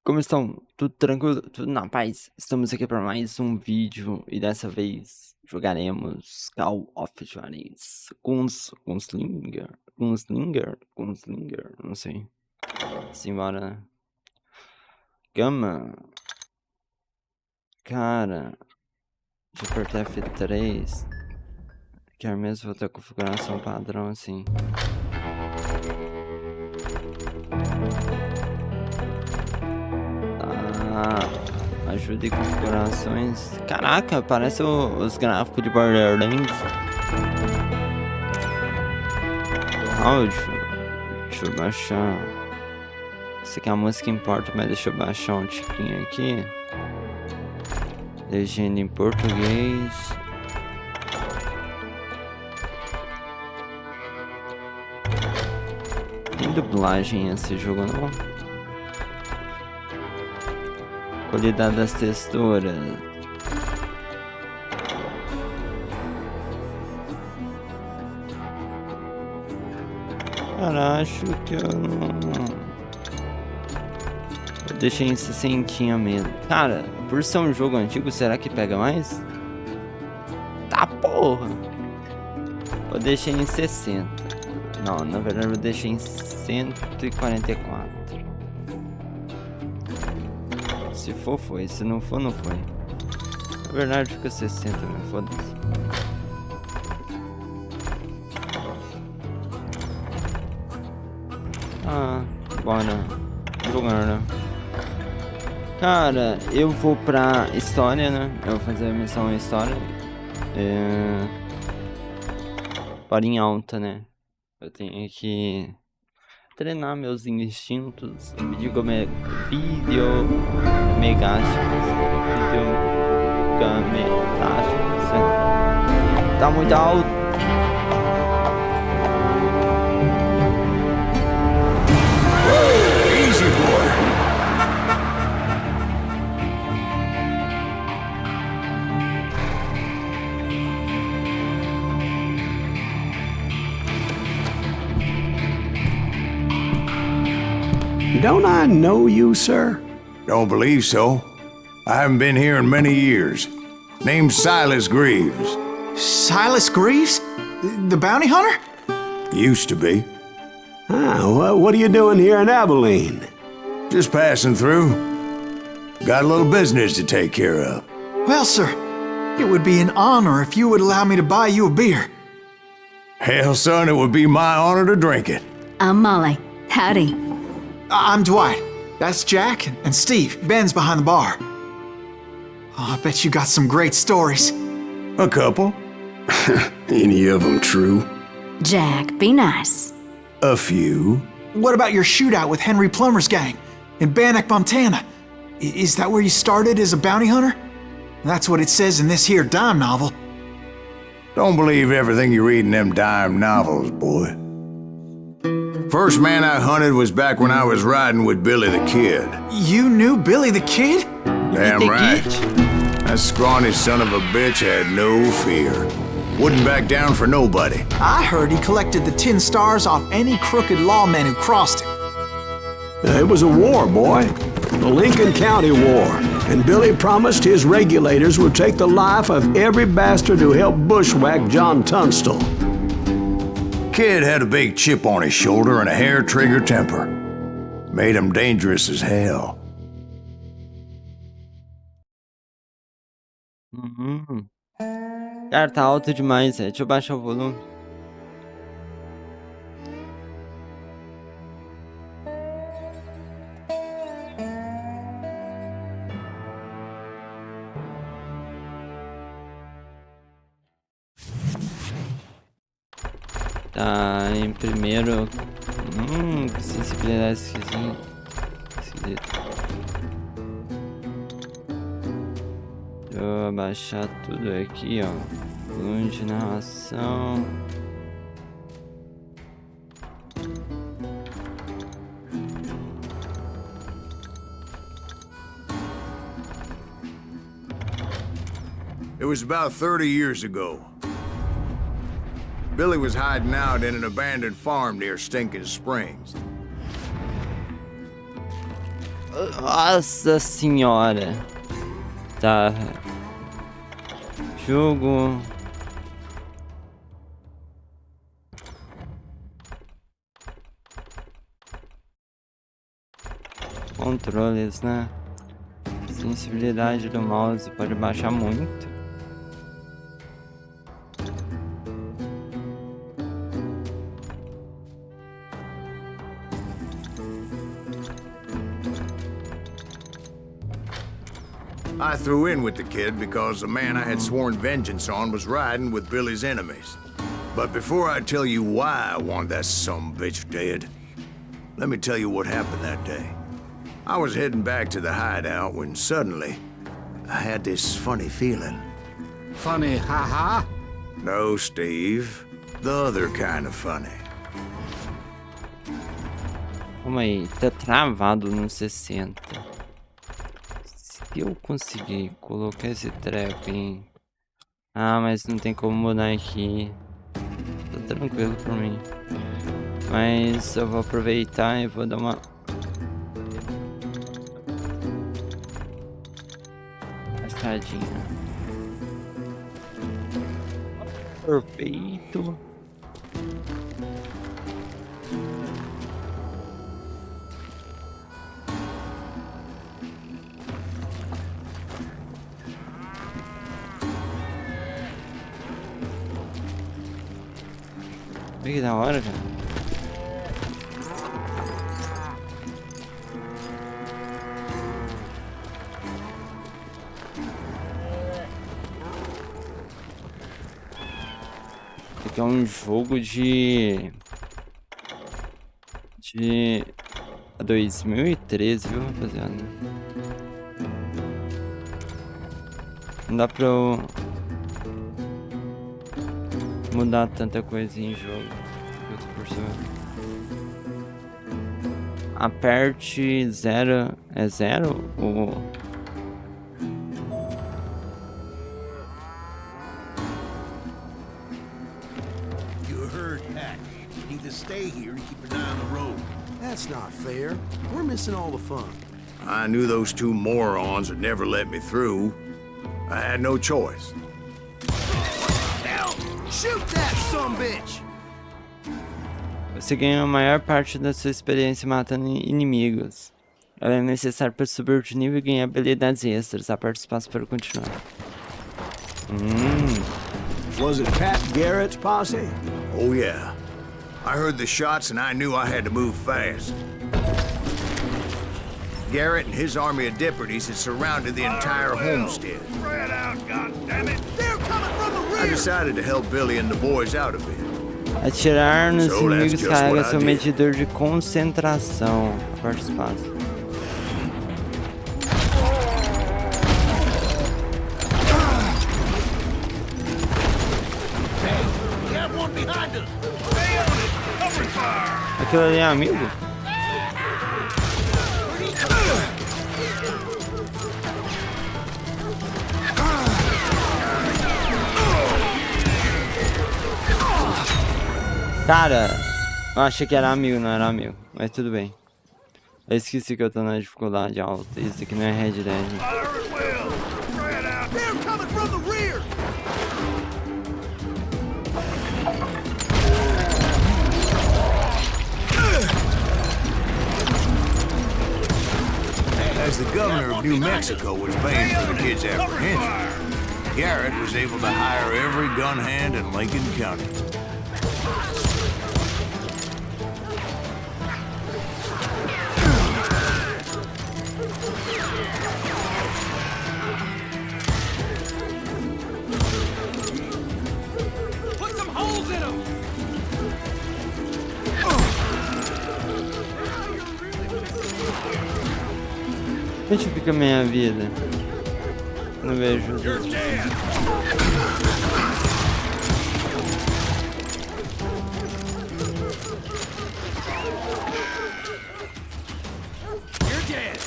Como estão? Tudo tranquilo? Tudo na paz? Estamos aqui para mais um vídeo e dessa vez jogaremos Call of Juarez Gunslinger, não sei. Simbora. Gama. Cara, deixa eu apertar F3. Quero mesmo outra configuração padrão assim. Ajuda em configurações. Caraca, parece os gráficos de Borderlands. Áudio. Deixa eu baixar. Isso aqui é a música importa, mas deixa eu baixar um tiquinho aqui. Legenda em português. Tem dublagem esse jogo não? Qualidade das texturas. Cara, acho que eu não... Eu deixei em 60 mesmo. Cara, por ser um jogo antigo, será que pega mais? Tá porra! Eu deixei em 60. Não, na verdade eu deixei em 144. Se for, foi. Se não for, não foi. Na verdade fica 60, mas foda-se. Bora. Jogando. Cara, eu vou pra história, né? Eu vou fazer a missão história. Para em alta, né? Eu tenho que treinar meus instintos videogamegásticos. Tá muito alto. Easy boy. Don't I know you, sir? Don't believe so. I haven't been here in many years. Name's Silas Greaves. Silas Greaves? The bounty hunter? Used to be. Well, what are you doing here in Abilene? Just passing through. Got a little business to take care of. Well, sir, it would be an honor if you would allow me to buy you a beer. Hell, son, it would be my honor to drink it. I'm Molly. Howdy. I'm Dwight. That's Jack and Steve. Ben's behind the bar. Oh, I bet you got some great stories. A couple. Any of them true? Jack, be nice. A few. What about your shootout with Henry Plummer's gang in Bannock, Montana? Is that where you started as a bounty hunter? That's what it says in this here dime novel. Don't believe everything you read in them dime novels, boy. First man I hunted was back when I was riding with Billy the Kid. You knew Billy the Kid? Damn right. That scrawny son of a bitch had no fear. Wouldn't back down for nobody. I heard he collected the 10 stars off any crooked lawman who crossed him. It was a war, boy. The Lincoln County War. And Billy promised his regulators would take the life of every bastard who helped bushwhack John Tunstall. Kid had a big chip on his shoulder and a hair-trigger temper. Made him dangerous as hell. Cara, tá alto demais, Deixa eu baixar o volume. Tá em primeiro. Que sensibilidade esquisita. Deixa eu abaixar tudo aqui, ó. Volume de narração. It was about 30 years ago. Billy was hiding out in an abandoned farm near Stinking Springs. Nossa senhora. Tá. Jogo. Controles, né? Sensibilidade do mouse pode baixar muito. I threw in with the kid because the man I had sworn vengeance on was riding with Billy's enemies. But before I tell you why I want that sumbitch dead, let me tell you what happened that day. I was heading back to the hideout when suddenly I had this funny feeling. Funny, haha? No, Steve. The other kind of funny. Calma aí, tá travado no 60. Se eu conseguir colocar esse treco em... Ah, mas não tem como mudar aqui. Tá tranquilo pra mim. Mas eu vou aproveitar e vou dar uma... passadinha. Perfeito. Que da hora, cara. Isso aqui é um jogo de 2013, viu, rapaziada? Não dá pra eu mudar tanta coisa em jogo. Eu tô percebendo. A parte 0 é 0 ou... You heard Pat. Need to stay here and keep an eye on the road. That's not fair. We're missing all the fun. I knew those two morons would never let me through. I had no choice. Hell, shoot that sumbitch! Você ganha a maior parte da sua experiência matando inimigos. Ela é necessária para subir de nível e ganhar habilidades extras. Aperte espaço para continuar. Was it Pat Garrett's posse? Oh, yeah. I heard the shots and I knew I had to move fast. Garrett and his army of deputies had surrounded the entire homestead. Spread out, goddammit! They're coming from the I rear! decided to help Billy and the boys out of it. Atirar nos So that's inimigos just carrega what I seu did. medidor de concentração. Aperte espaço. We have one behind us! Stay on it! Cover fire! Aquilo ali é amigo? Cara, eu achei que era amigo, não era amigo. Mas tudo bem. Eu esqueci que eu tô na dificuldade alta. Isso aqui não é Red Dead. Fire at will! Spread out! They're coming from the rear! As the governor of New Mexico was paying for the kid's apprehension, Garrett was able to hire every gun hand in Lincoln County. Put some holes in them! Onde fica a minha vida? Não vejo. You're dead! You're dead!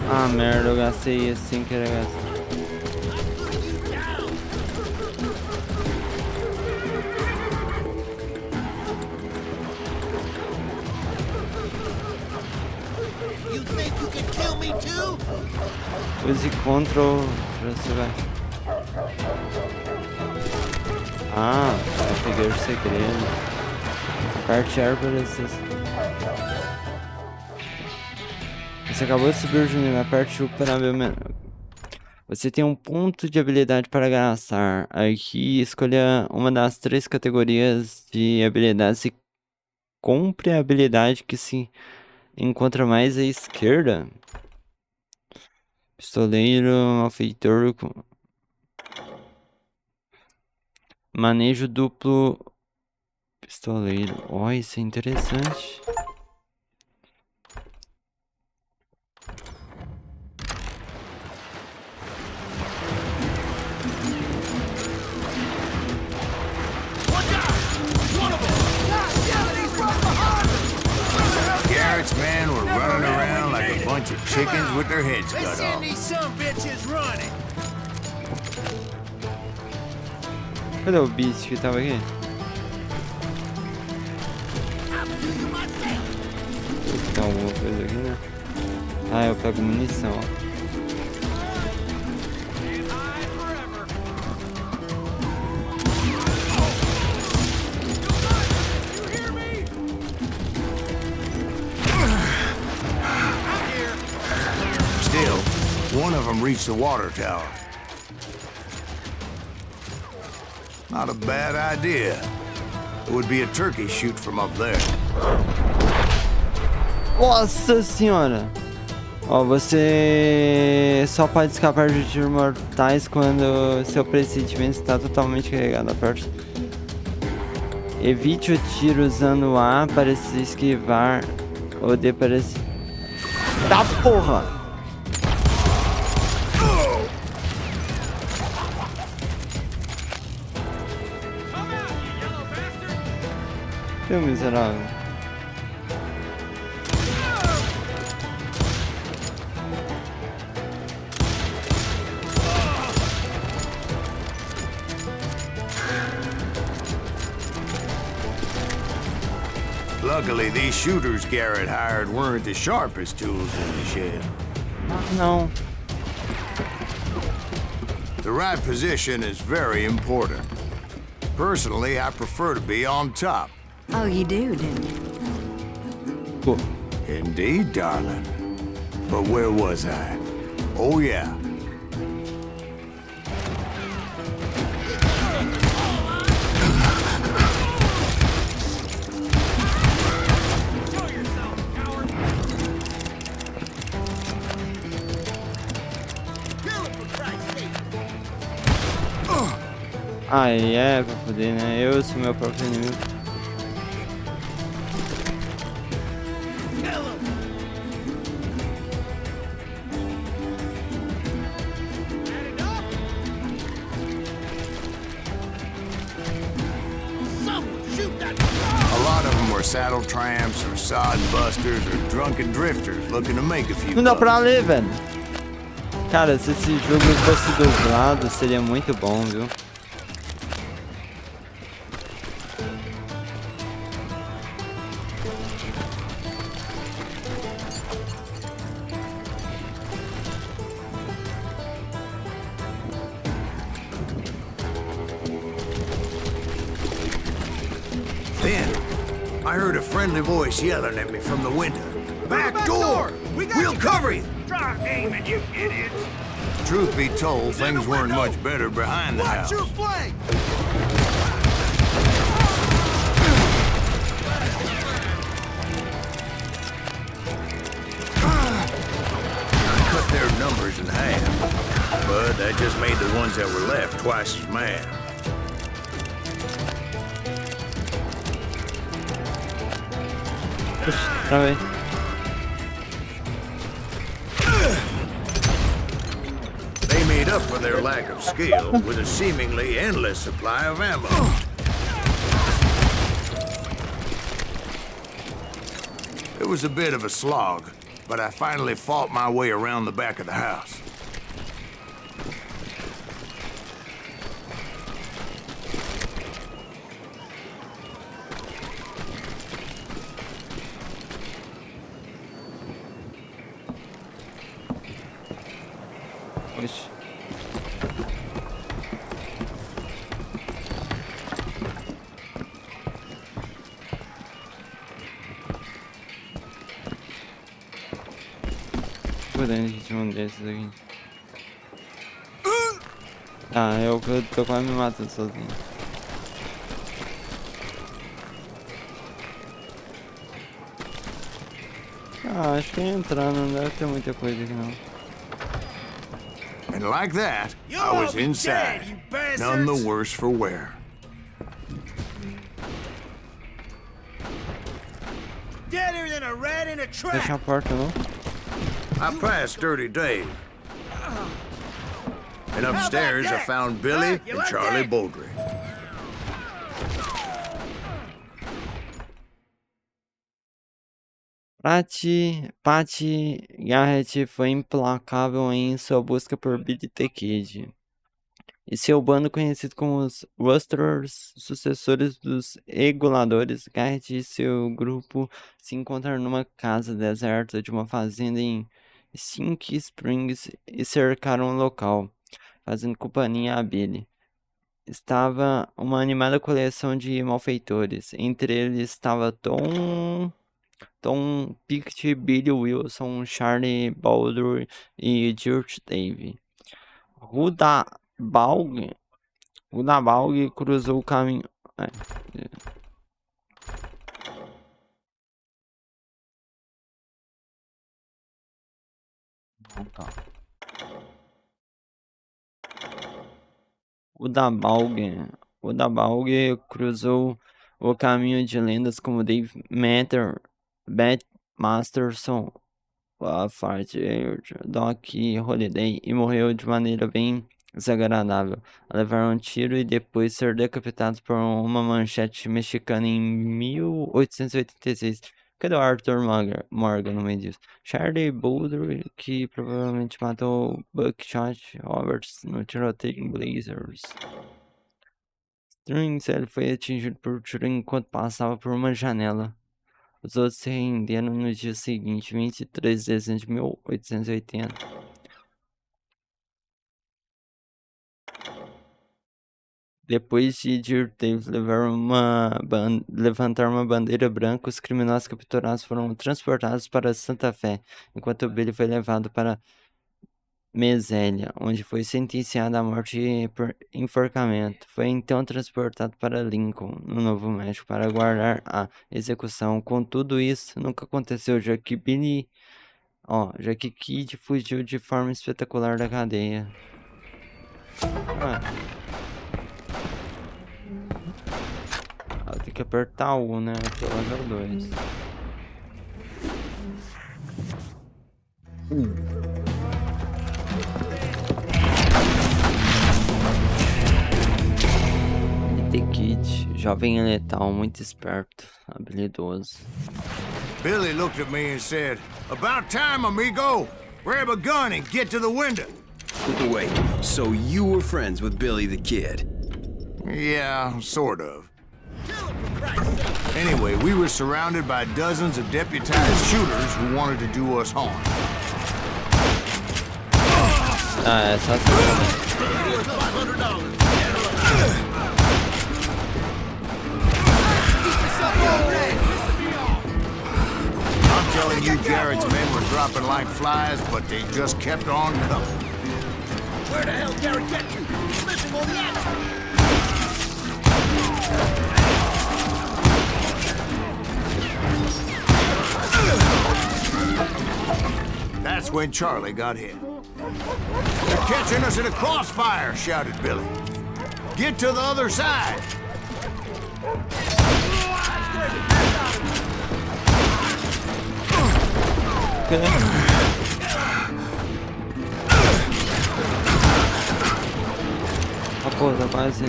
Ah, merda, eu gastei isso sem querer gastar. Use Ctrl pra sugar. Ah, eu peguei o segredo. Parte árvores. Você acabou de subir o Júnior na parte upável. Você tem um ponto de habilidade para gastar. Aqui, escolha uma das 3 categorias de habilidades e compre a habilidade que se encontra mais à esquerda. Pistoleiro, malfeitor, manejo duplo. Pistoleiro. Ó, isso é interessante. Garrett's men were running around like a bunch of chickens with their heads cut Let's send off. these some bitches running. Cadê o bicho que tava aqui? Tem alguma coisa aqui, né? Ah, eu pego munição, ó. Still, one of them reached the water tower. Not a bad idea. It would be a turkey shoot from up there. Nossa senhora! Ó, você só pode escapar de tiros mortais quando seu pressentimento está totalmente carregado a parte. Evite o tiro usando o A para se esquivar ou D para se... Tá porra! Seu miserável. Luckily, these shooters Garrett hired weren't the sharpest tools in the shed. Não. The right position is very important. Personally, I prefer to be on top. Oh, you do, you? Pô. Indeed, darling. But where was I? Oh, yeah. Aí é pra poder, né? Eu sou meu próprio inimigo. A lot of them were saddle tramps or sod busters or drunken drifters looking to make a few Não dá bucks. pra ler, velho. Cara, se esse jogo fosse dublado, seria muito bom, viu? Then, I heard a friendly voice yelling at me from the window. Back door! We'll cover you! Try aiming, you idiots. Truth be told, things weren't much better behind the house. flank. I cut their numbers in half, but that just made the ones that were left twice as mad. Travei. They made up for their lack of skill with a seemingly endless supply of ammo. It was a bit of a slog, but I finally fought my way around the back of the house. dentro de um desses aqui. Ah, eu tô quase me matando sozinho. Ah, acho que entrando não deve ter muita coisa aqui não. And like that, I was inside, none the worse for wear. Deader than a rat in a trap. Fecha a porta não? I passed Dirty Dave. And upstairs I found Billy and Charlie Baldry. Parte Garrett foi implacável em sua busca por Billy the Kid e seu bando, conhecido como os Rustlers, sucessores dos Reguladores. Garrett e seu grupo se encontraram numa casa deserta de uma fazenda em Sink Springs e cercaram o local, fazendo companhia a Billy. Estava uma animada coleção de malfeitores. Entre eles estava Tom Pickett, Billy Wilson, Charlie Baldry e Dirt Dave. Rudabaugh cruzou o caminho. Rudabaugh cruzou o caminho de lendas como Dave Masterson, Parte, Doc Holiday, e morreu de maneira bem desagradável, a levar um tiro e depois ser decapitado por uma manchete mexicana em 1886. Cadê o Arthur Morgan no meio disso? Charlie Baldry, que provavelmente matou Buckshot Roberts no tiroteio em Blazers. Strings, ele foi atingido por tiro enquanto passava por uma janela. Os outros se renderam no dia seguinte, 23 de dezembro de 1880. Depois de Dirt Dave levantar uma bandeira branca, os criminosos capturados foram transportados para Santa Fé, enquanto Billy foi levado para Mesélia, onde foi sentenciado à morte por enforcamento. Foi então transportado para Lincoln, no Novo México, para aguardar a execução. Contudo, isso nunca aconteceu, já que Kid fugiu de forma espetacular da cadeia. Tem que apertar o, né? Aqui é o level 2. The Kid, jovem e letal, muito esperto, habilidoso. Billy looked at me and said, "About time, amigo. Grab a gun and get to the window." Wait, so you were friends with Billy the Kid? Yeah, sort of. Anyway, we were surrounded by dozens of deputized shooters who wanted to do us harm. É só I'm telling you, Garrett's men were dropping like flies, but they just kept on coming. Where the hell Garrett get you? Missing all the action. That's when Charlie got hit. "They're catching us in a crossfire," shouted Billy. "Get to the other side." Pô, tá quase.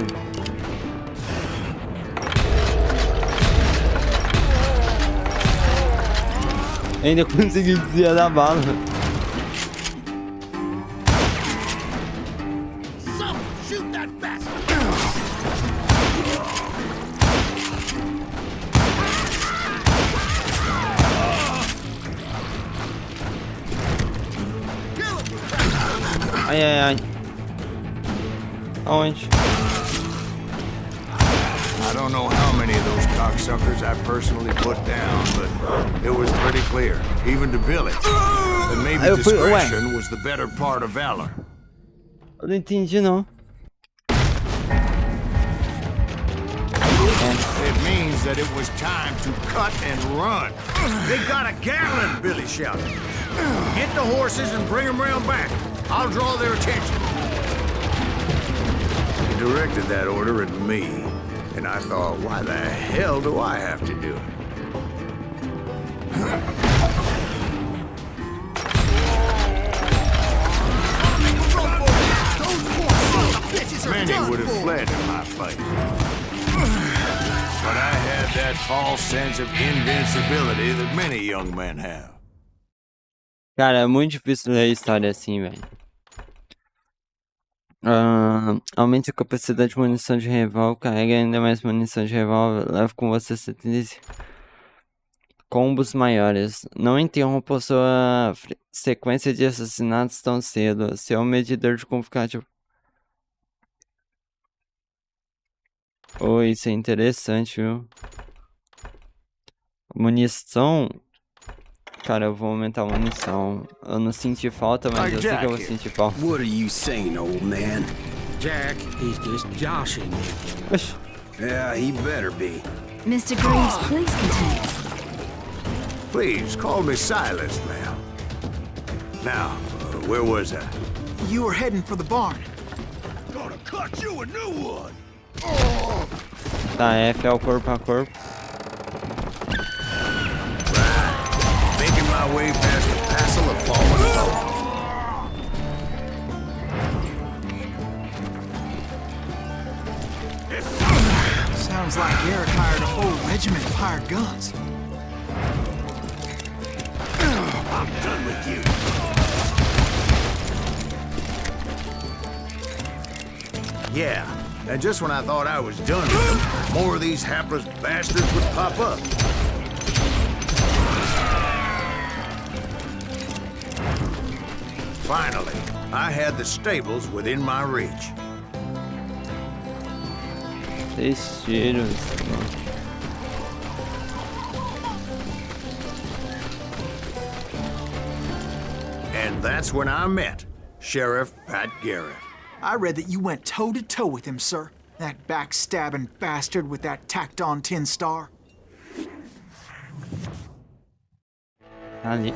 Ainda consegui desviar da bala. Shoot that bastard! Ai, ai, ai. Aonde? I don't know how many of those cocksuckers I personally put down, but it was pretty clear, even to Billy, that maybe discretion was the better part of valor. Eu não entendi, não. It means that it was time to cut and run. They got a Gatling, Billy shouted. Get the horses and bring them round back. I'll draw their attention. He directed that order at me, and I thought, why the hell do I have to do it? Many would have fled in my place. But I had that false sense of invincibility that many young men have. Cara, é muito difícil ler história assim, velho. Aumente a capacidade de munição de revólver, carrega ainda mais munição de revólver, leva com você 75 combos maiores. Não interrompa sua sequência de assassinatos tão cedo. Seu medidor de confiativo. Oh, isso é interessante, viu? Munição. Cara, eu vou aumentar a munição. Eu não senti falta, mas eu sei que eu vou sentir falta. What are you saying, old man? Jack, he's just joshing you. Oxi. Yeah, he better be. Mr. Greaves, please continue. Please, call me Silas, ma'am. Now, where was I? You were heading for the barn. Gonna cut you a new one! Tá, F é o corpo a corpo. Making my way past the passel of fallen foes. Sounds like Garrett hired a whole regiment of hired guns. I'm done with you. Yeah, and just when I thought I was done with them, more of these hapless bastards would pop up. Finally, I had the stables within my reach. 6 tiros. And that's when I met Sheriff Pat Garrett. I read that you went toe-to-toe with him, sir. That backstabbing bastard with that tacked-on tin star. Ali.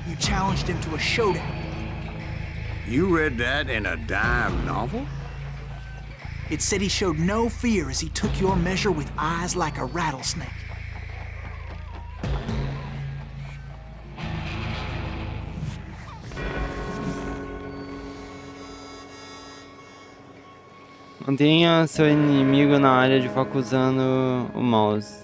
You challenged him to a showdown. You read that in a dime novel? It said he showed no fear as he took your measure with eyes like a rattlesnake. Mantenha seu inimigo na área de foco usando o mouse.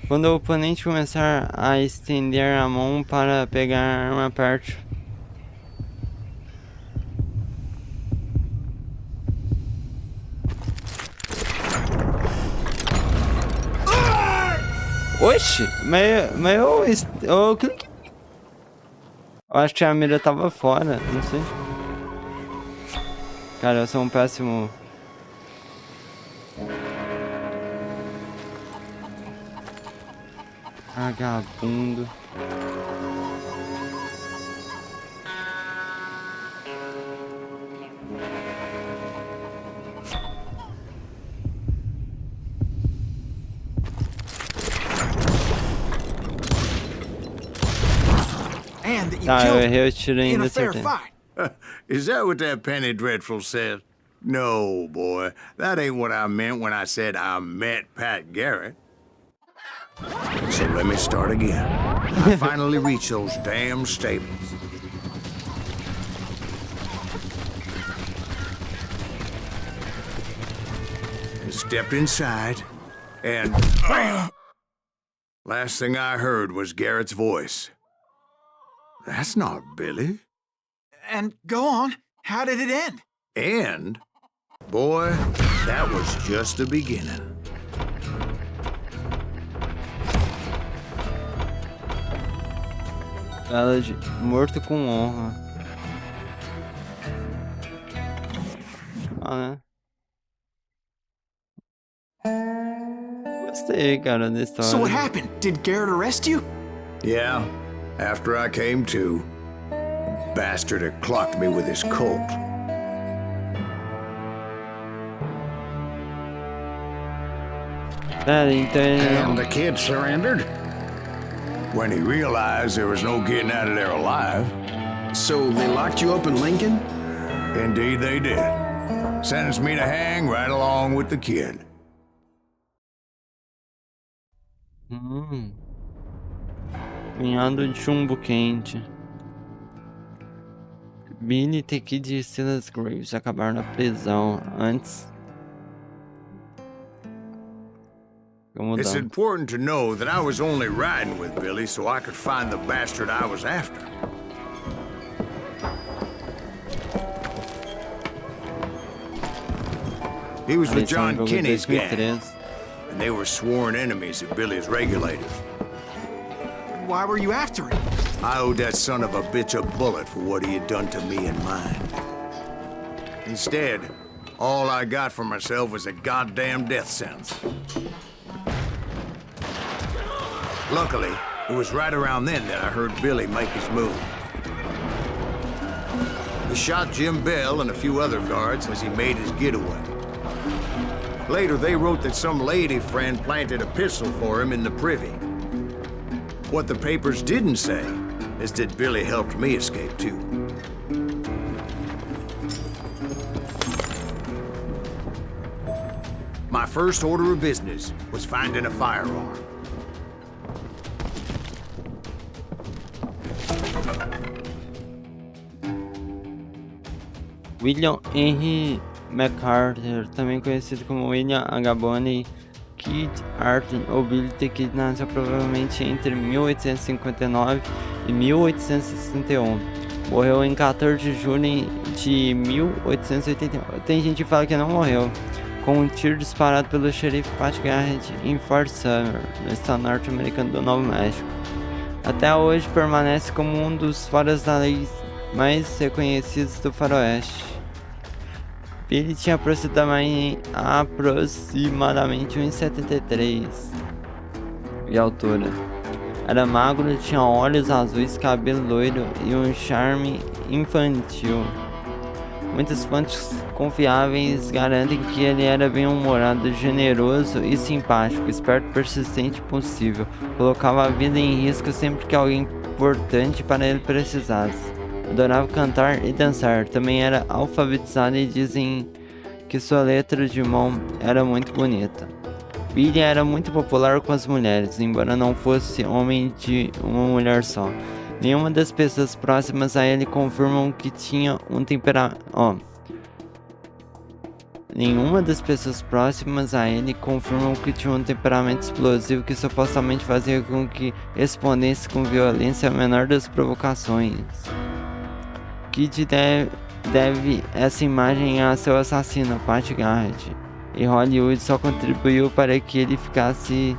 Quando o oponente começar a estender a mão para pegar a arma parte. Oxi, mas eu cliquei. Eu acho que a mira tava fora, não sei. Cara, eu sou um péssimo. Vagabundo. And that you Tá, eu killed errei o him tiro in ainda, a fair acertei. fight. Is that what that penny dreadful said? No, boy. That ain't what I meant when I said I met Pat Garrett. So let me start again. I finally reached those damn stables. And stepped inside, and last thing I heard was Garrett's voice. That's not Billy. And go on. How did it end? And, boy, that was just the beginning. Ela de morto com honra. Ah, né? Gostei, cara, da história. So what happened? Did Garrett arrest you? Yeah, after I came to, the bastard had clocked me with his Colt. Pera, então And the kid surrendered? When he realized there was no getting out of there alive, So they locked you up in Lincoln? indeed they did. Sentenced me to hang right along with the kid. Punhado de chumbo quente. Billy, The Kid e Silas Graves acabaram na prisão antes. Vamos It's mudar. important to know that I was only riding with Billy so I could find the bastard I was after. He was with Eleição em John jogo de Kinney's gang, 2003. and they were sworn enemies of Billy's regulators. Why were you after him? I owed that son of a bitch a bullet for what he had done to me and mine. Instead, all I got for myself was a goddamn death sentence. Luckily, it was right around then that I heard Billy make his move. He shot Jim Bell and a few other guards as he made his getaway. Later, they wrote that some lady friend planted a pistol for him in the privy. What the papers didn't say is that Billy helped me escape too. My first order of business was finding a firearm. William Henry MacArthur, também conhecido como William H. Bonney, Kid Arthur ou Billy the Kid, nasceu provavelmente entre 1859 e 1861. Morreu em 14 de julho de 1881. Tem gente que fala que não morreu, com um tiro disparado pelo xerife Parte em Fort Sumner, no estado norte-americano do Novo México. Até hoje permanece como um dos foras da lei mais reconhecidos do faroeste. Billy tinha aproximadamente 1,73 de altura. Era magro, tinha olhos azuis, cabelo loiro e um charme infantil. Muitas fontes confiáveis garantem que ele era bem-humorado, generoso e simpático, esperto, persistente e possível. Colocava a vida em risco sempre que alguém importante para ele precisasse. Adorava cantar e dançar. Também era alfabetizado e dizem que sua letra de mão era muito bonita. Billy era muito popular com as mulheres, embora não fosse homem de uma mulher só. Nenhuma das pessoas próximas a ele confirmam que tinha um temperamento. Nenhuma das pessoas próximas a ele confirmam que tinha um temperamento explosivo que supostamente fazia com que respondesse com violência a menor das provocações. Kid deve essa imagem a seu assassino, Pat Garrett, e Hollywood só contribuiu para que ele ficasse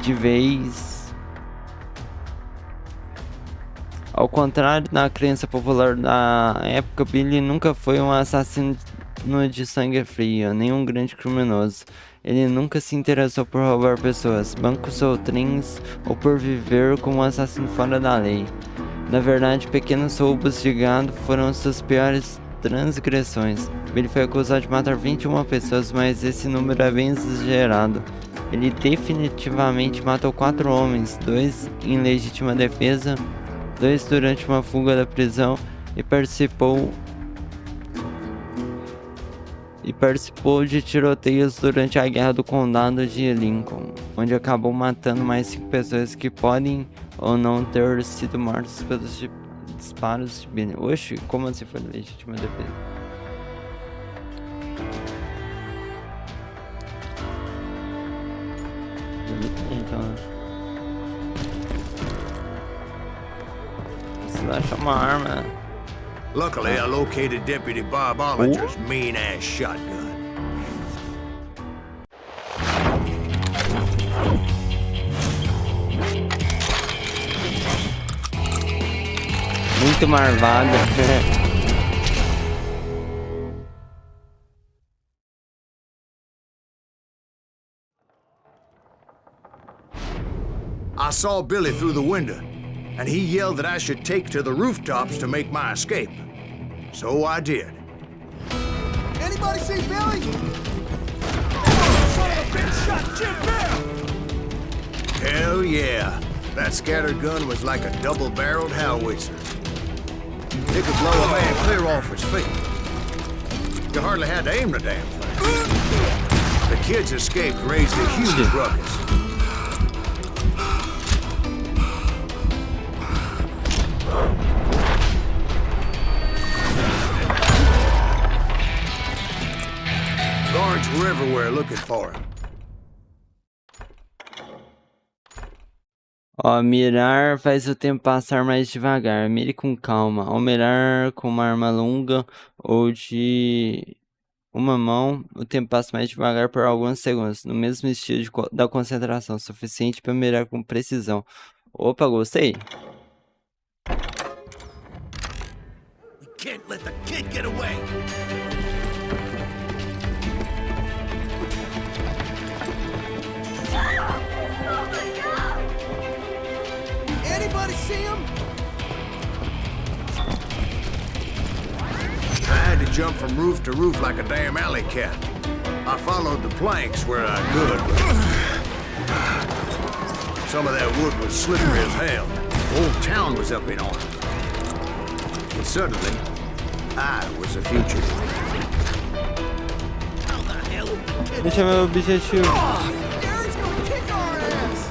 de vez. Ao contrário da crença popular da época, Billy nunca foi um assassino de sangue frio, nem um grande criminoso. Ele nunca se interessou por roubar pessoas, bancos ou trens, ou por viver como um assassino fora da lei. Na verdade, pequenos roubos de gado foram suas piores transgressões. Ele foi acusado de matar 21 pessoas, mas esse número é bem exagerado. Ele definitivamente matou 4 homens, 2 em legítima defesa, 2 durante uma fuga da prisão e participou e participou de tiroteios durante a Guerra do Condado de Lincoln, onde acabou matando mais 5 pessoas que podem ou não ter sido mortas pelos disparos de Billy. Oxe, como assim foi legítima defesa? Então, você vai achar uma arma. Luckily, I located Deputy Bob Ollinger's mean-ass shotgun. Muito marvada. I saw Billy through the window, and he yelled that I should take to the rooftops to make my escape. So I did. Anybody see Billy? Son of a bitch shot Jim Bell! Hell yeah. That scattered gun was like a double-barreled howitzer. It could blow a man clear off his feet. You hardly had to aim the damn thing. The kids escaped and raised a huge ruckus. Guards were everywhere looking for him. Ó, mirar faz o tempo passar mais devagar. Mire com calma. Ao mirar com uma arma longa ou de uma mão, o tempo passa mais devagar por alguns segundos, no mesmo estilo da concentração, suficiente para mirar com precisão. Opa, gostei. We can't let the kid get away. Anybody see him? I had to jump from roof to roof like a damn alley cat. I followed the planks where I could, but some of that wood was slippery as hell. The whole town was up in arms. And suddenly, I was a fugitive. How the hell did the kid... Deixa meu objetivo. Gary's gonna kick our ass!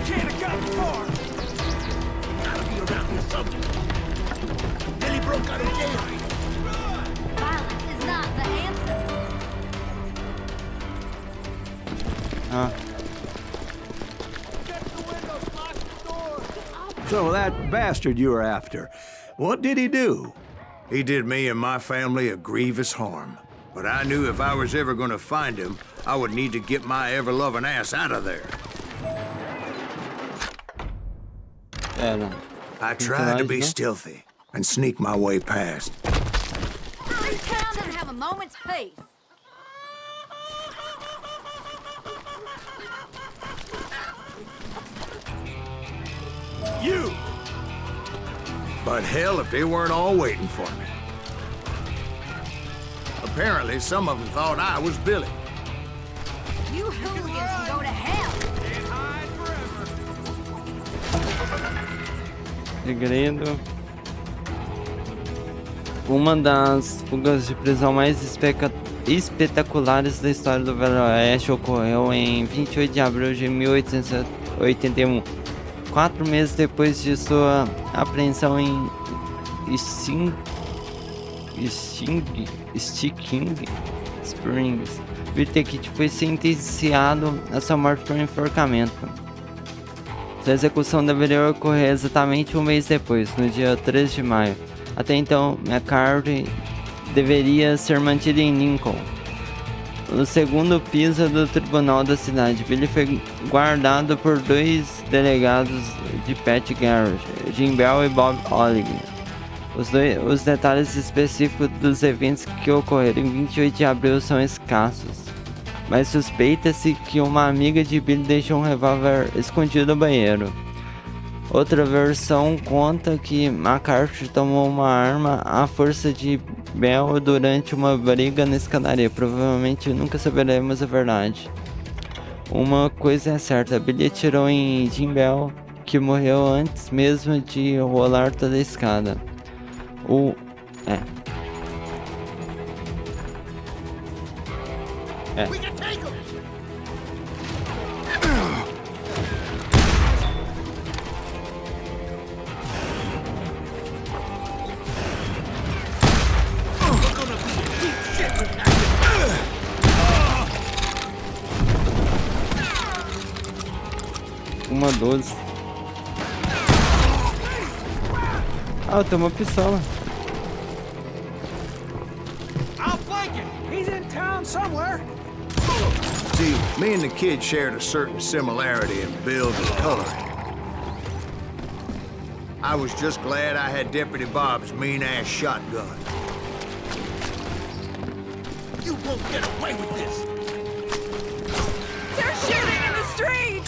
Can't have gotten far! Gotta be around here somewhere. Billy broke out of jail. Violence is not the answer. Ah. So that bastard you were after, what did he do? He did me and my family a grievous harm. But I knew if I was ever gonna find him, I would need to get my ever-loving ass out of there. Pera. I tried to be stealthy and sneak my way past. This town doesn't have a moment's peace. You! But hell if they weren't all waiting for me. Apparently, some of them thought I was Billy. You hooligans can go to hell. Segredo. Uma das fugas de prisão mais espetaculares da história do Velho Oeste ocorreu em 28 de abril de 1881. 4 meses depois de sua apreensão em Sticking Springs, Whittaker foi sentenciado a sua morte por enforcamento. Sua execução deveria ocorrer exatamente um mês depois, no dia 3 de maio. Até então, McCarthy deveria ser mantido em Lincoln, no segundo piso do tribunal da cidade. Billy foi guardado por 2 delegados de Pat Garrett, Jim Bell e Bob Ollinger. Os detalhes específicos dos eventos que ocorreram em 28 de abril são escassos, mas suspeita-se que uma amiga de Billy deixou um revólver escondido no banheiro. Outra versão conta que McCarthy tomou uma arma à força de Bell durante uma briga na escadaria. Provavelmente nunca saberemos a verdade. Uma coisa é certa, Billy atirou em Jim Bell, que morreu antes mesmo de rolar toda a escada. É. We can take him. Uma 12. Ah, eu tenho uma pistola. I'll flank him. He's in town somewhere. See, me and the kid shared a certain similarity in build and coloring. I was just glad I had Deputy Bob's mean-ass shotgun. You won't get away with this. They're shooting in the street!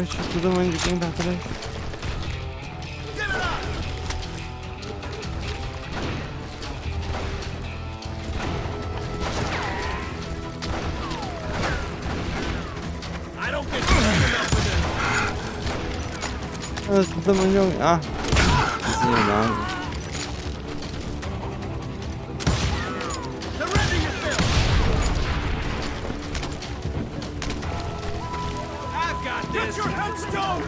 Oxe, todo mundo de quem tá atrás. Give it up. I don't get enough with this. Ah, todo mundo de alguém. Ah, desenhado. Surrender yourself. I've got this. Get your headstone.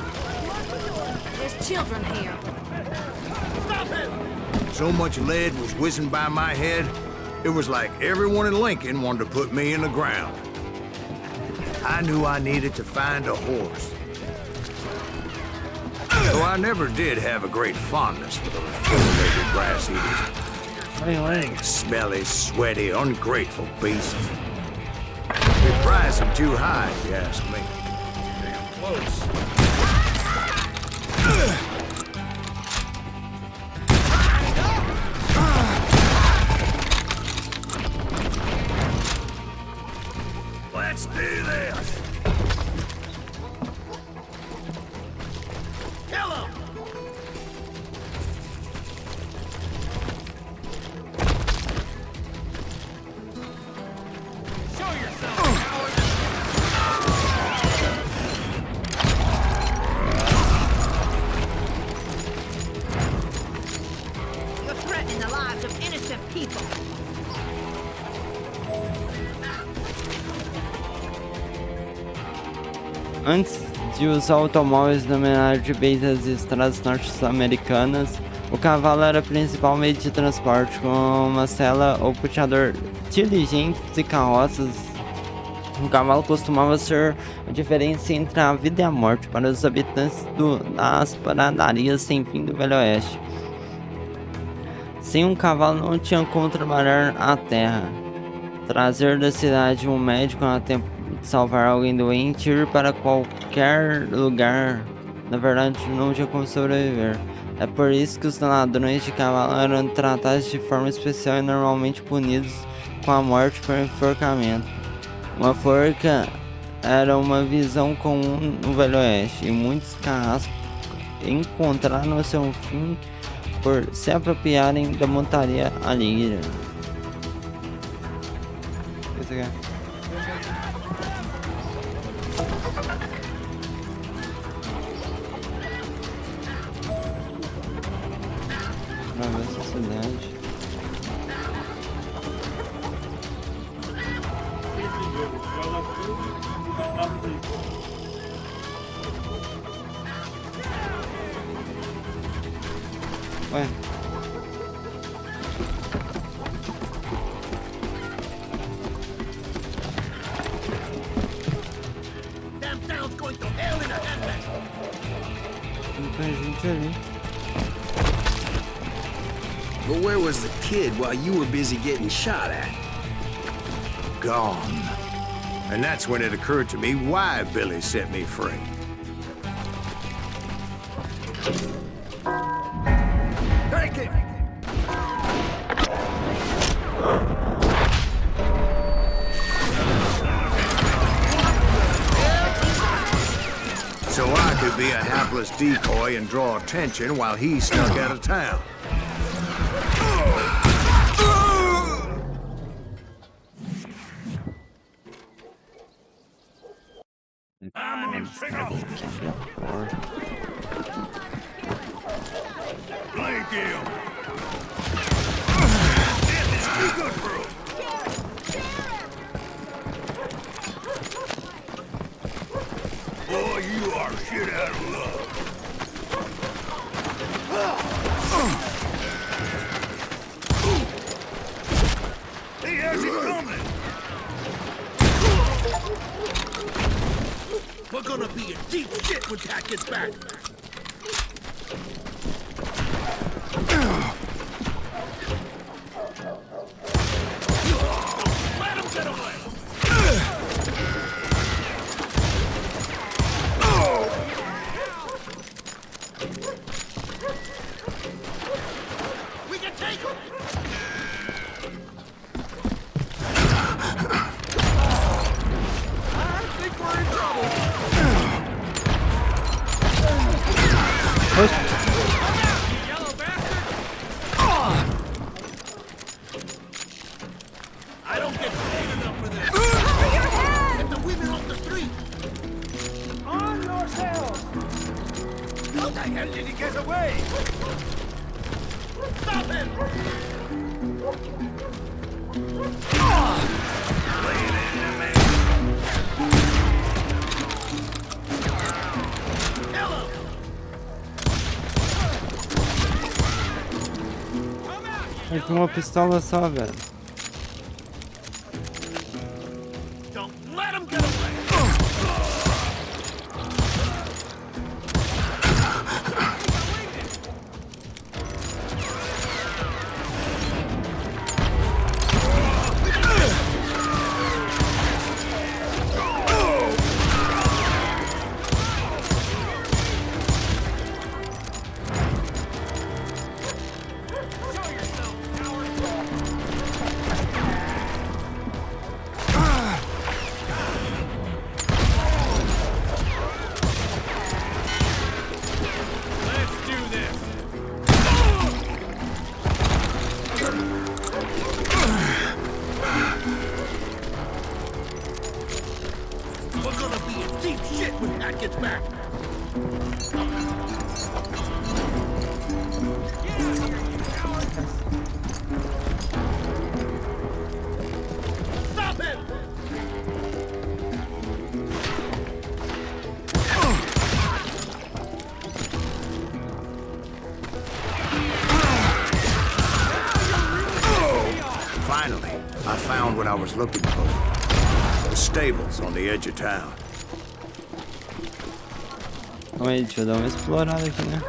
There's children here. Stop him. So much lead was whizzing by my head, it was like everyone in Lincoln wanted to put me in the ground. I knew I needed to find a horse. Though I never did have a great fondness for those four-legged grass eaters. Smelly, sweaty, ungrateful beasts. They prize them too high, if you ask me. Damn close. Let's do this. Kill him. Show yourself, coward. You're threatening the lives of innocent people. Antes de usar automóveis dominados de bens das estradas norte-americanas, o cavalo era o principal meio de transporte, com uma sela ou puxador diligentes e carroças. O cavalo costumava ser a diferença entre a vida e a morte para os habitantes das pradarias sem fim do Velho Oeste. Sem um cavalo não tinha como trabalhar a terra, trazer da cidade um médico a tempo de salvar alguém doente, ir para qualquer lugar. Na verdade, não tinha como sobreviver. É por isso que os ladrões de cavalo eram tratados de forma especial e normalmente punidos com a morte por enforcamento. Uma forca era uma visão comum no Velho Oeste, e muitos carrascos encontraram o seu fim por se apropriarem da montaria alheia. Esse aqui. Pra ver essa cidade. Ué. Damn town's going to hell in a handbasket. Não tem gente ali. But where was the kid while you were busy getting shot at? Gone. And that's when it occurred to me why Billy set me free. Take it. So I could be a hapless decoy and draw attention while he's stuck out of town. Blank him. This is too good for him. Boy, you are shit out of luck. He has it coming. We're gonna be in deep shit when Cat gets back. Let him get away! We can take him! I think we're in trouble! You yellow bastard! I don't get paid enough for this! Get the women off the street! On yourselves! How the hell did he get away? Stop him! Lay it in, man! Kill him! Ele tem uma pistola só, velho. Don't let him get away! Let's do this! We're gonna be in deep shit when Cat gets back. Stop him! Finally, I found what I was looking for. The stables on the edge of town. Calma aí, deixa eu dar uma explorada aqui, né?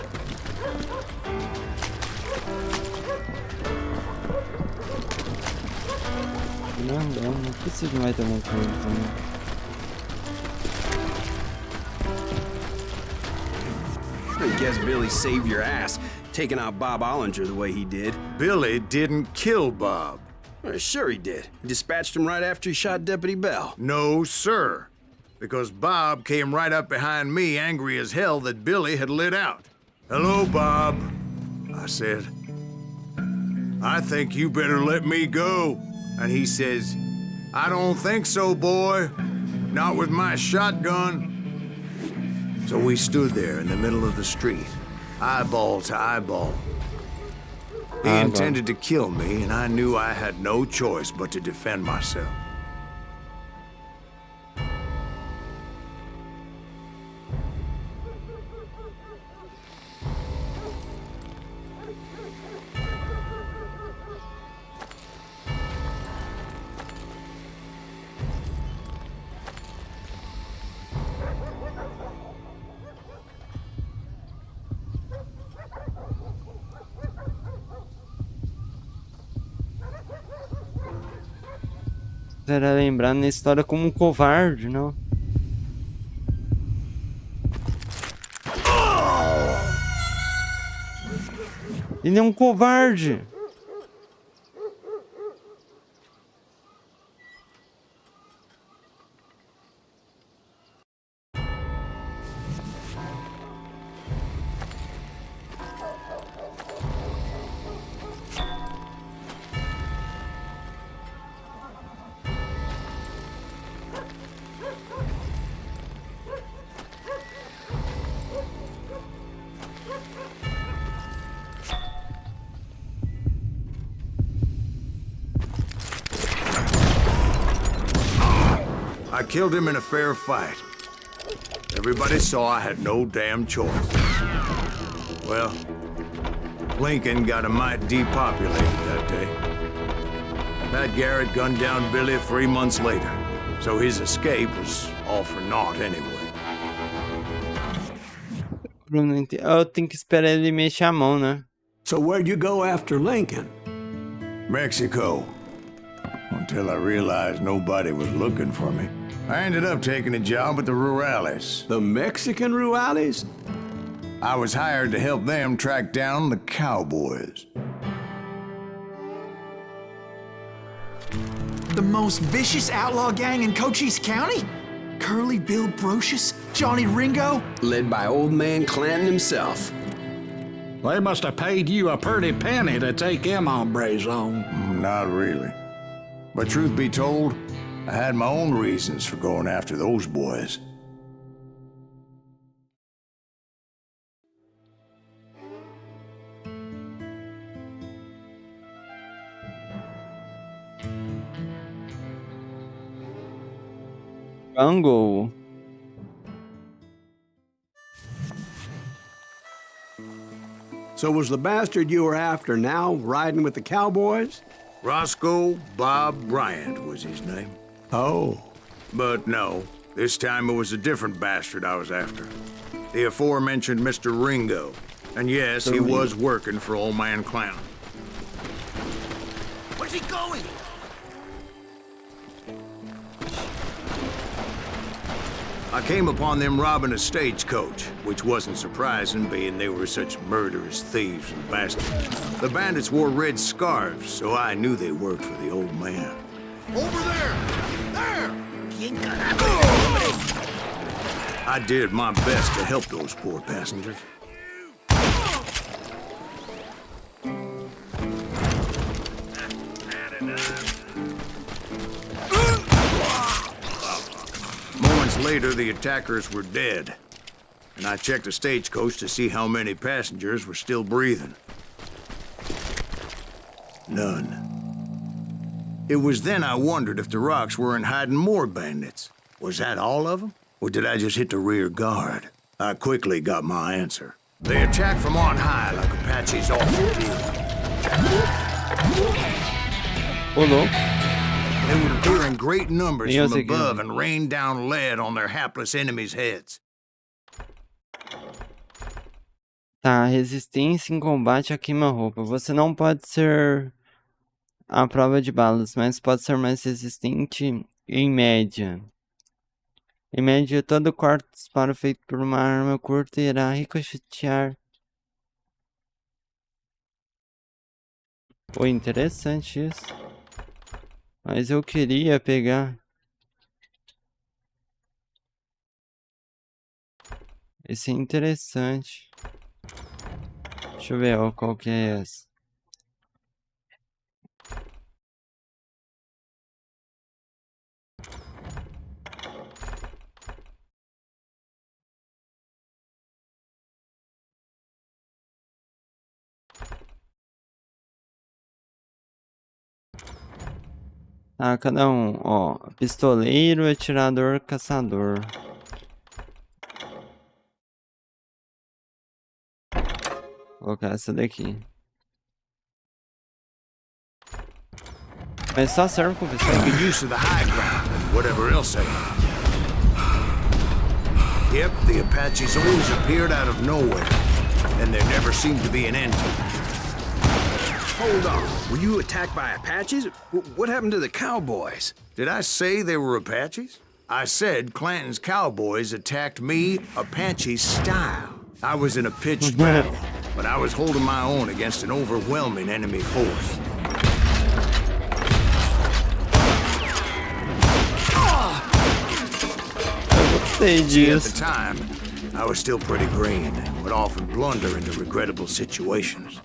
Não precisa de mais ter uma coisa também. I guess Billy saved your ass, taking out Bob Ollinger the way he did. Billy didn't kill Bob. Well, sure he did. He dispatched him right after he shot Deputy Bell. No, sir. Because Bob came right up behind me, angry as hell that Billy had lit out. Hello, Bob, I said. I think you better let me go. And he says, I don't think so, boy. Not with my shotgun. So we stood there in the middle of the street, eyeball to eyeball. He intended to kill me, and I knew I had no choice but to defend myself. Era lembrado na história como um covarde, não? Ele é um covarde! I killed him in a fair fight. everybody saw I had no damn choice. Well, Lincoln got a mite depopulated that day. Pat Garrett gunned down Billy 3 months later, so his escape was all for naught anyway. Eu tenho que esperar ele mexer a mão, né? So where'd you go after Lincoln? Mexico. Until I realized nobody was looking for me. I ended up taking a job at the Rurales. The Mexican Rurales? I was hired to help them track down the cowboys. The most vicious outlaw gang in Cochise County? Curly Bill Brocious? Johnny Ringo? Led by old man Clanton himself. They must have paid you a pretty penny to take them hombres on. Not really. But truth be told, I had my own reasons for going after those boys. Bungle. So was the bastard you were after now riding with the cowboys? Roscoe Bob Bryant was his name. Oh. But no, this time it was a different bastard I was after. The aforementioned Mr. Ringo. And yes, he was working for old man Clown. Where's he going? I came upon them robbing a stagecoach, which wasn't surprising, being they were such murderous thieves and bastards. The bandits wore red scarves, so I knew they worked for the old man. Over there! There! You ain't gonna have I did my best to help those poor passengers. Moments later, the attackers were dead, and I checked the stagecoach to see how many passengers were still breathing. None. It was then I wondered if the rocks weren't hiding more bandits. Was that all of them? Or did I just hit the rear guard? I quickly got my answer. They attacked from on high like Apaches off the field. Ô, louco. They would appear in great numbers Eu from sei que- above and rain down lead on their hapless enemies' heads. Tá, resistência em combate a queima-roupa. Você não pode ser à prova de balas, mas pode ser mais resistente em média. Em média, todo corte de disparo feito por uma arma curta irá ricochetear. Pô, interessante isso. Mas eu queria pegar. Esse é interessante. Deixa eu ver ó, qual que é essa. Ah, cada um, ó. Pistoleiro, atirador, caçador. Vou colocar essa daqui. Mas só serve com pistola. Making use of the high ground and whatever else they had. Yep, the Apaches always appeared out of nowhere, and there never seemed to be an end to it. Hold on. Were you attacked by Apaches? What happened to the cowboys? Did I say they were Apaches? I said Clanton's cowboys attacked me Apache style. I was in a pitched battle, but I was holding my own against an overwhelming enemy force. Sei See, at disso. the time, I was still pretty green and would often blunder into regrettable situations.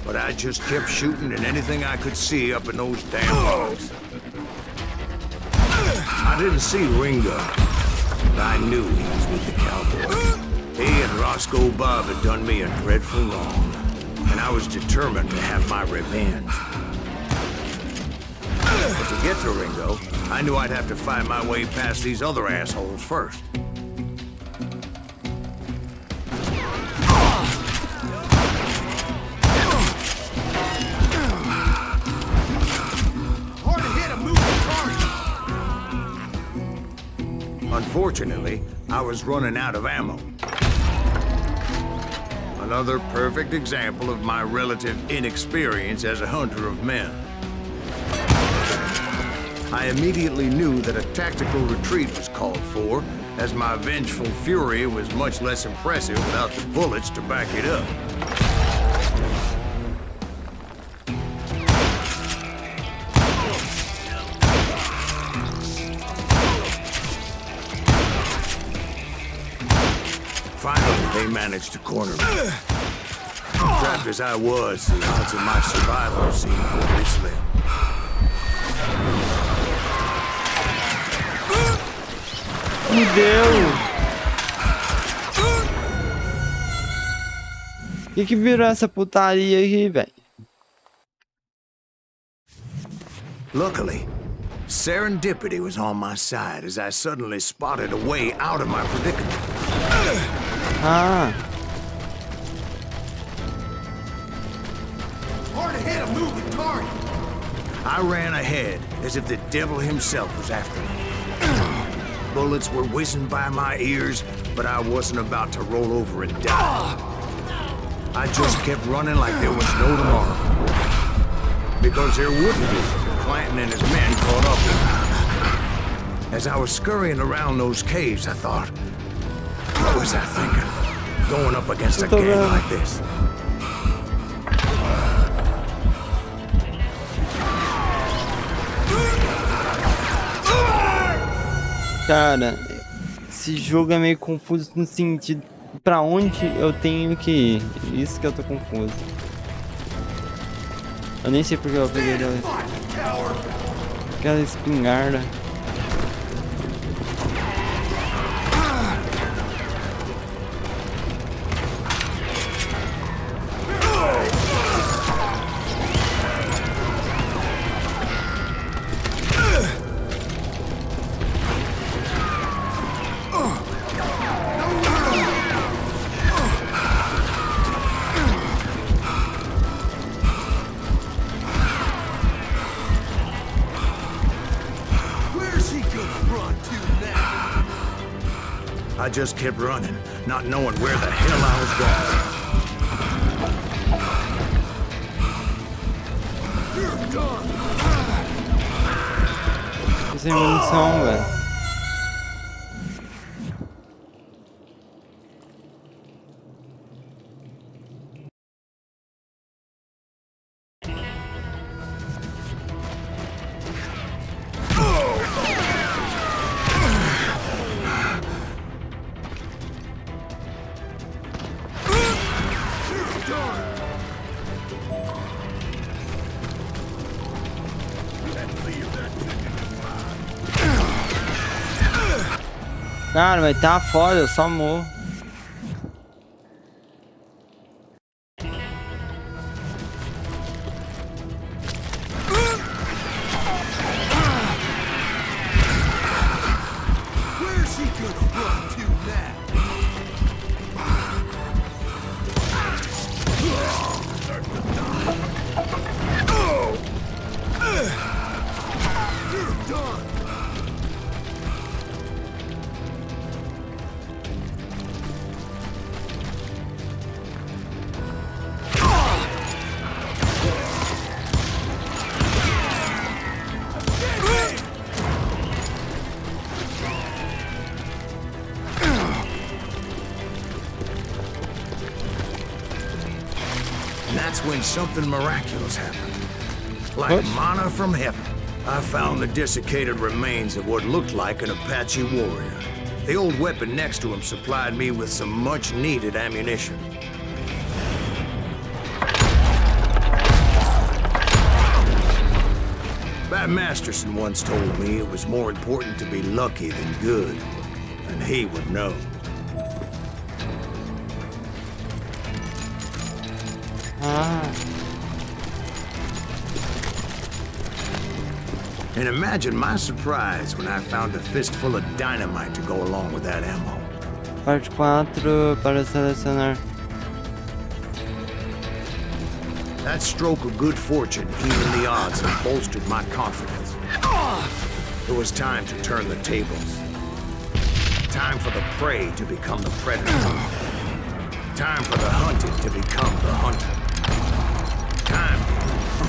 But I just kept shooting at anything I could see up in those damn logs. I didn't see Ringo, but I knew he was with the cowboys. He and Roscoe Bob had done me a dreadful wrong, and I was determined to have my revenge. But to get to Ringo, I knew I'd have to find my way past these other assholes first. Hard to hit a moving target. Unfortunately, I was running out of ammo. Another perfect example of my relative inexperience as a hunter of men. I immediately knew that a tactical retreat was called for, as my vengeful fury was much less impressive without the bullets to back it up. Finally, they managed to corner me. Trapped as I was, the odds of my survival seemed pretty slim. Fudeu! Que virou essa putaria aqui, velho? Luckily, serendipity was on my side as I suddenly spotted a way out of my predicament. Ah, Hard to hit a moving target. I ran ahead as if the devil himself was after me. Bullets were whizzing by my ears, but I wasn't about to roll over and die. I just kept running like there was no tomorrow. Because there wouldn't be if Clanton and his men caught up with me. As I was scurrying around those caves, I thought, what was I thinking? Going up against a gang like this. cara, esse jogo é meio confuso no sentido pra onde eu tenho que ir. Isso que eu tô confuso. Eu nem sei porque eu peguei aquela espingarda. I just kept running, not knowing where the hell I was going. You're done. Sem munição, velho. Cara, mas tá foda, eu só morro. Where's he gonna run to now? You're done. And that's when something miraculous happened. Like manna from heaven, I found the desiccated remains of what looked like an Apache warrior. The old weapon next to him supplied me with some much-needed ammunition. Bat Masterson once told me it was more important to be lucky than good, and he would know. And imagine my surprise when I found a fistful of dynamite to go along with that ammo. Parte 4 para selecionar. That stroke of good fortune evened the odds and bolstered my confidence. It was time to turn the tables. Time for the prey to become the predator. Time for the hunted to become the hunter. Time.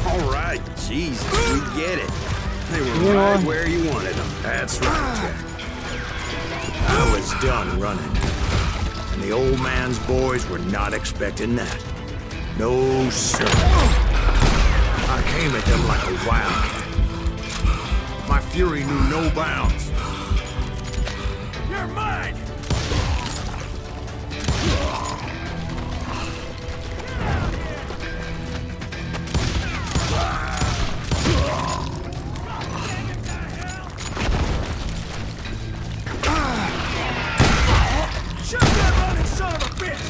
All right, Jesus, we get it. They were right where you wanted them. That's right, Jack. I was done running. And the old man's boys were not expecting that. No, sir. I came at them like a wildcat. My fury knew no bounds. You're mine! Shoot that running son of a bitch!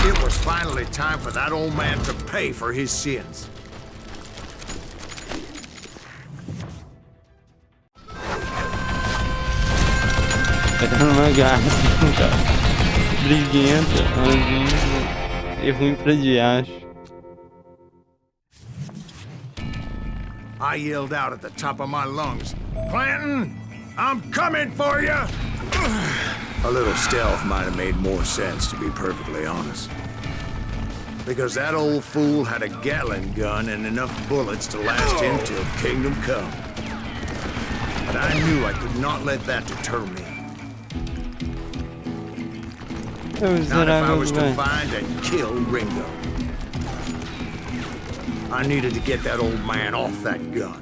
It was finally time for that old man to pay for his sins. Tá dando uma graça, cara. Briguenta, e ruim pra diacho. I yelled out at the top of my lungs, "Clanton, I'm coming for you!" A little stealth might have made more sense, to be perfectly honest. Because that old fool had a Gatling gun and enough bullets to last him till Kingdom Come. But I knew I could not let that deter me. Not if I was to find and kill Ringo. I needed to get that old man off that gun.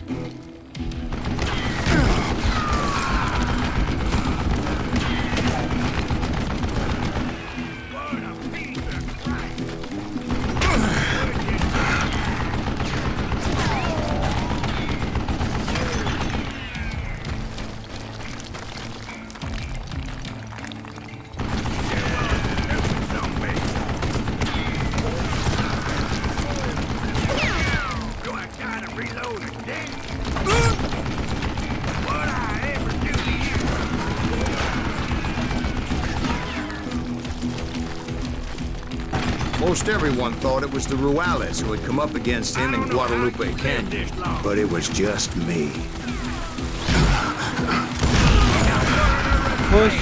Most everyone thought it was the Ruales who had come up against him in Guadalupe Canyon, but it was just me. Push.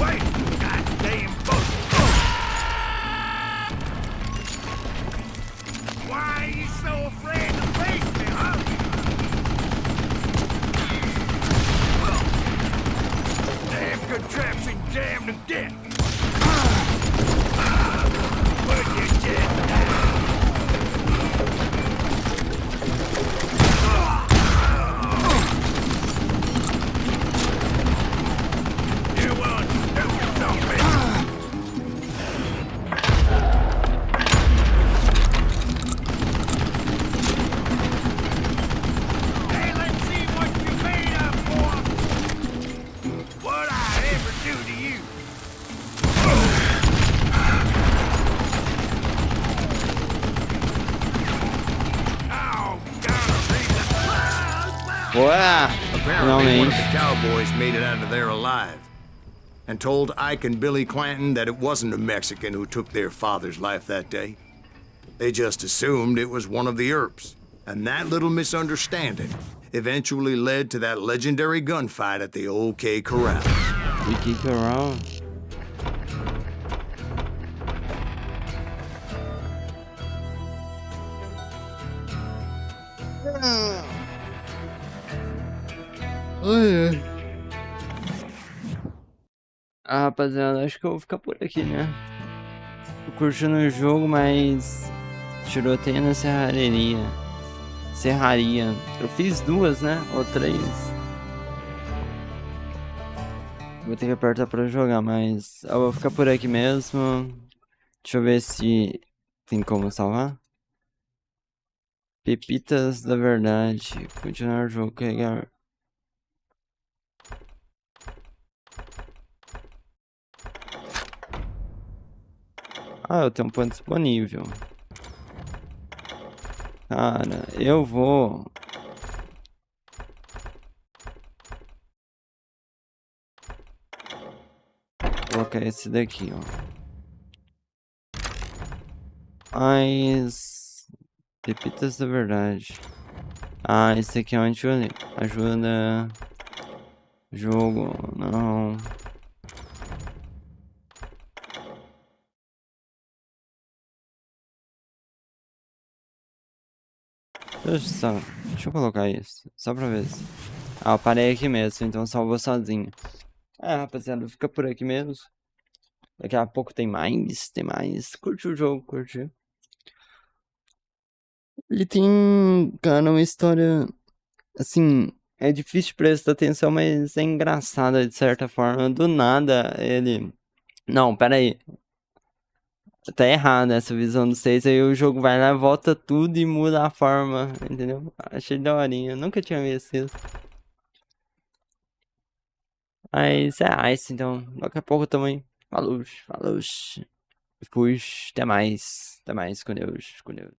Wait! Goddamn boat! Why are you so afraid to face me, huh? Damn contraption jammed to death! Put your jet down! You want to do something? Hey, let's see what you're made of, boy! What I ever do to you? Ué, Apparently, one of finalmente. the cowboys made it out of there alive and told Ike and Billy Clanton that it wasn't a Mexican who took their father's life that day. They just assumed it was one of the Earps, and that little misunderstanding eventually led to that legendary gunfight at the OK Corral. We keep it around. Ah, rapaziada, acho que eu vou ficar por aqui, né? Tô curtindo o jogo, mas tiroteio na serraria. Eu fiz 2, né? Ou 3. Vou ter que apertar pra jogar, mas eu vou ficar por aqui mesmo. Deixa eu ver se tem como salvar. Pepitas da verdade. Continuar o jogo, carregar. Ah, eu tenho um ponto disponível. Cara, eu vou... colocar esse daqui, ó. Mas... Pepitas da verdade. Ah, esse aqui é um ajuda... Jogo, não... Deixa eu colocar isso, só pra ver se... Ah, eu parei aqui mesmo, então salvou sozinho. É, rapaziada, fica por aqui mesmo. Daqui a pouco tem mais, Curtiu o jogo, curtiu. Ele tem, cara, uma história, assim, é difícil de prestar atenção, mas é engraçada de certa forma. Do nada, ele... Não, pera aí. Tá errado essa visão do 6, aí o jogo vai lá, volta tudo e muda a forma, entendeu? Achei daorinha, nunca tinha visto isso. Mas é isso, então. Daqui a pouco também. Falou, falou. Fui, até mais com Deus, com Deus.